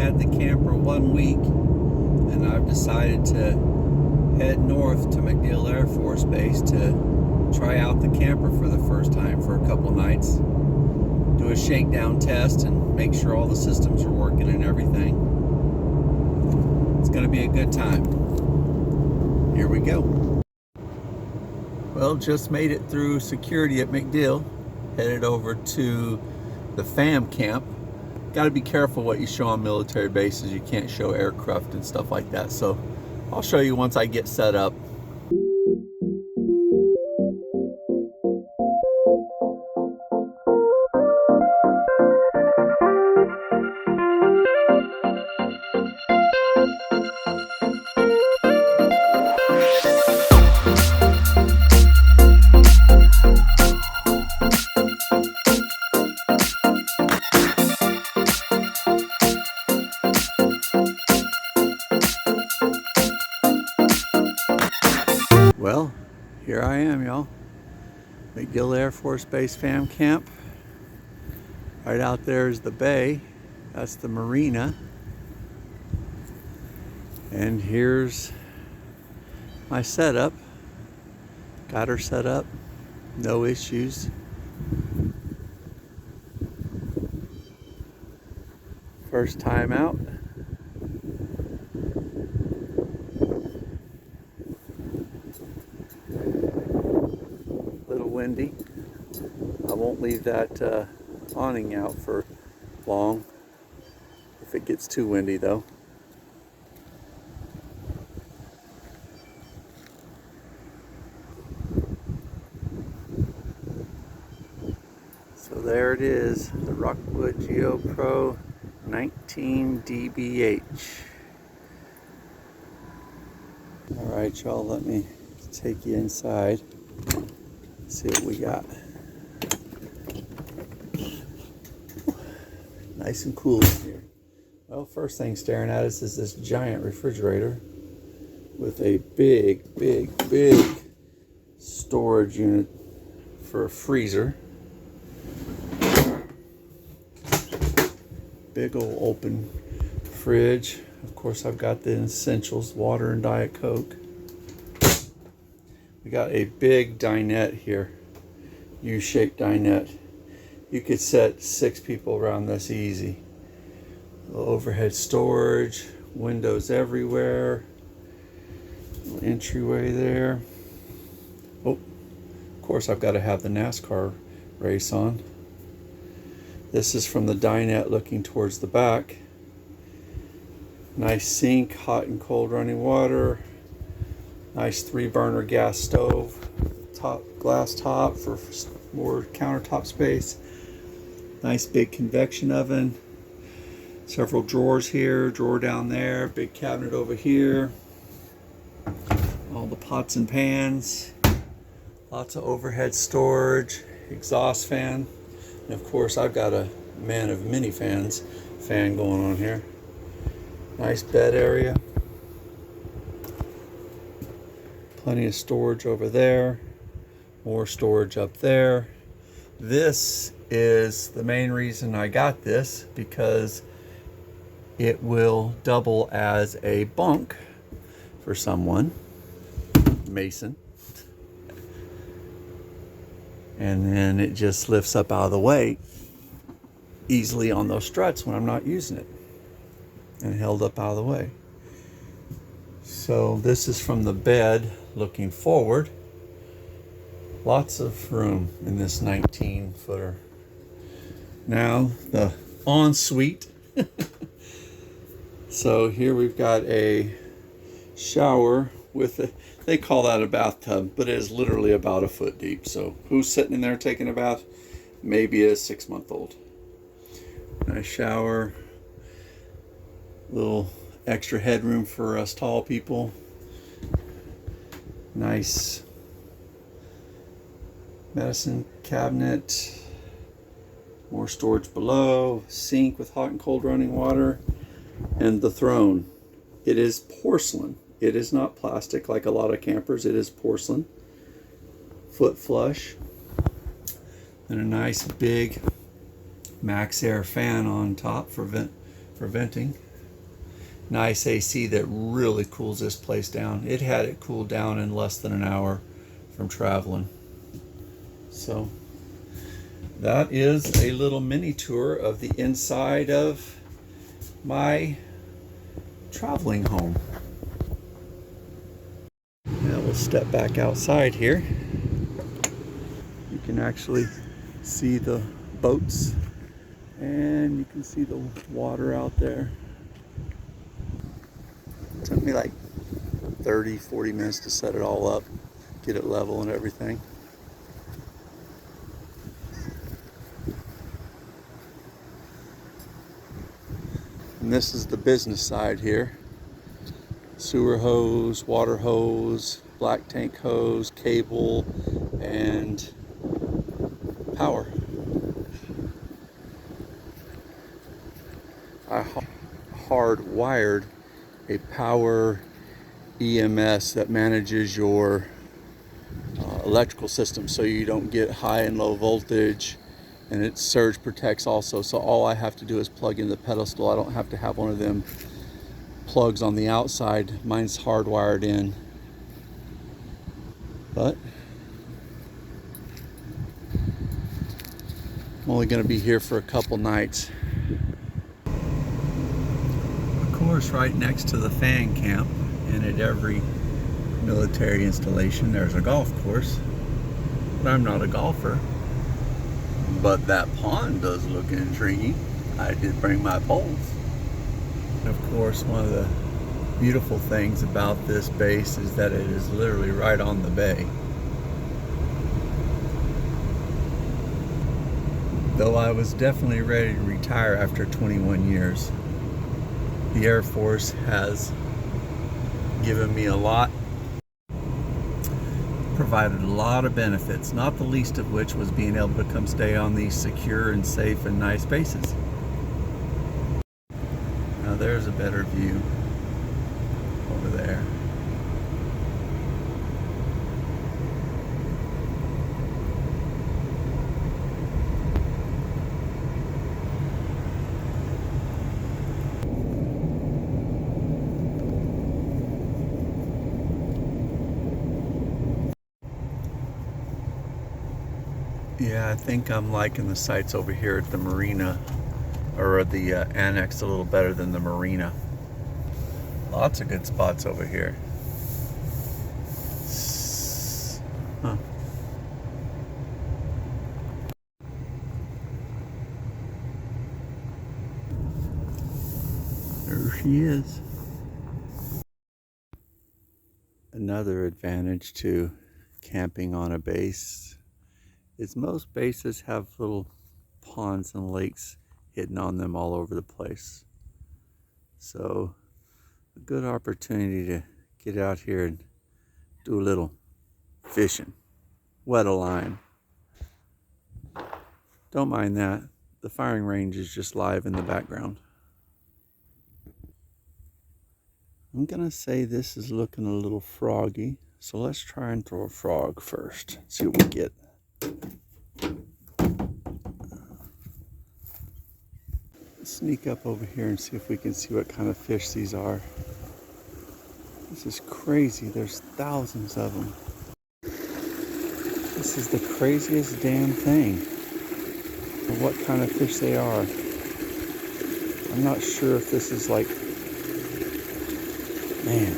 had the camper 1 week, and I've decided to head north to MacDill Air Force Base to try out the camper for the first time for a couple nights. Do a shakedown test and make sure all the systems are working and everything. It's going to be a good time. Here we go. Well, just made it through security at MacDill. Headed over to the FAM camp. Got to be careful what you show on military bases. You can't show aircraft and stuff like that. So I'll show you once I get set up. Well, here I am, y'all. MacDill Air Force Base FAM camp. Right out there is the bay. That's the marina. And here's my setup. Got her set up. No issues. First time out. Windy. I won't leave that awning out for long if it gets too windy though. So there it is, the Rockwood Geo-Pro 19DBH. Alright y'all, let me take you inside. See what we got. Nice and cool in here. Well, first thing staring at us is this giant refrigerator with a big storage unit for a freezer. Big old open fridge. Of course, I've got the essentials, water and Diet Coke. We got a big dinette here, U-shaped dinette. You could set 6 people around this easy. Overhead storage, windows everywhere, little entryway there. Oh, of course I've got to have the NASCAR race on. This is from the dinette looking towards the back. Nice sink, hot and cold running water. Nice 3-burner gas stove, glass top for more countertop space. Nice big convection oven. Several drawers here, drawer down there, big cabinet over here. All the pots and pans. Lots of overhead storage, exhaust fan. And of course I've got a man of many fans fan going on here. Nice bed area. Plenty of storage over there, more storage up there. This is the main reason I got this, because it will double as a bunk for someone, Mason. And then it just lifts up out of the way easily on those struts when I'm not using it, and held up out of the way. So this is from the bed looking forward. Lots of room in this 19-footer. Now the ensuite. So here we've got a shower with a, they call that a bathtub, but it is literally about a foot deep. So who's sitting in there taking a bath? Maybe a 6-month-old. Nice shower. Little extra headroom for us tall people. Nice medicine cabinet. More storage below. Sink with hot and cold running water. And the throne. It is porcelain. It is not plastic like a lot of campers. It is porcelain. Foot flush. And a nice big Max Air fan on top for venting. nice AC that really cools this place down. It had it cooled down in less than an hour from traveling. So that is a little mini tour of the inside of my traveling home. Now we'll step back outside here. You can actually see the boats and you can see the water out there. It took me like 30-40 minutes to set it all up, get it level and everything. And this is the business side here. Sewer hose, water hose, black tank hose, cable, and power. I hardwired a power EMS that manages your electrical system so you don't get high and low voltage, and it surge protects also. So all I have to do is plug in the pedestal. I don't have to have one of them plugs on the outside. Mine's hardwired in. But I'm only going to be here for a couple nights. Of course, right next to the fan camp and at every military installation there's a golf course. But I'm not a golfer. But that pond does look intriguing. I did bring my poles. And of course, one of the beautiful things about this base is that it is literally right on the bay. Though I was definitely ready to retire after 21 years, the Air Force has given me a lot, provided a lot of benefits, not the least of which was being able to come stay on these secure and safe and nice bases. Now there's a better view over there. Yeah, I think I'm liking the sites over here at the marina, or the annex, a little better than the marina. Lots of good spots over here. Huh. There she is. Another advantage to camping on a base is most bases have little ponds and lakes hidden on them all over the place. So a good opportunity to get out here and do a little fishing, wet a line. Don't mind that. The firing range is just live in the background. I'm gonna say this is looking a little froggy, so let's try and throw a frog first. See what we get. Sneak up over here and see if we can see what kind of fish these are. This is crazy. There's thousands of them. This is the craziest damn thing of what kind of fish they are. I'm not sure if this is like, man,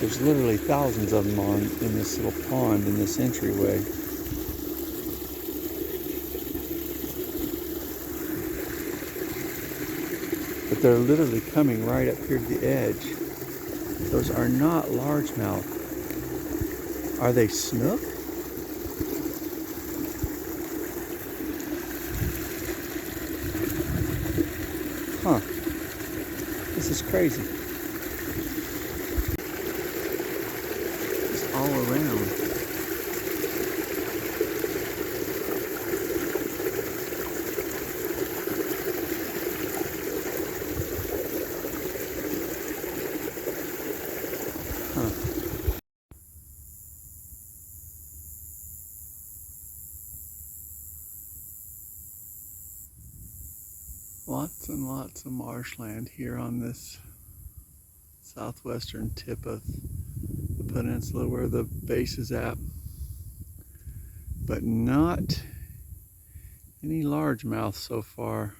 there's literally thousands of them in this little pond in this entryway. But they're literally coming right up here to the edge. Those are not largemouth. Are they snook? Huh. This is crazy. It's all around. Lots and lots of marshland here on this southwestern tip of the peninsula where the base is at, but not any largemouth so far.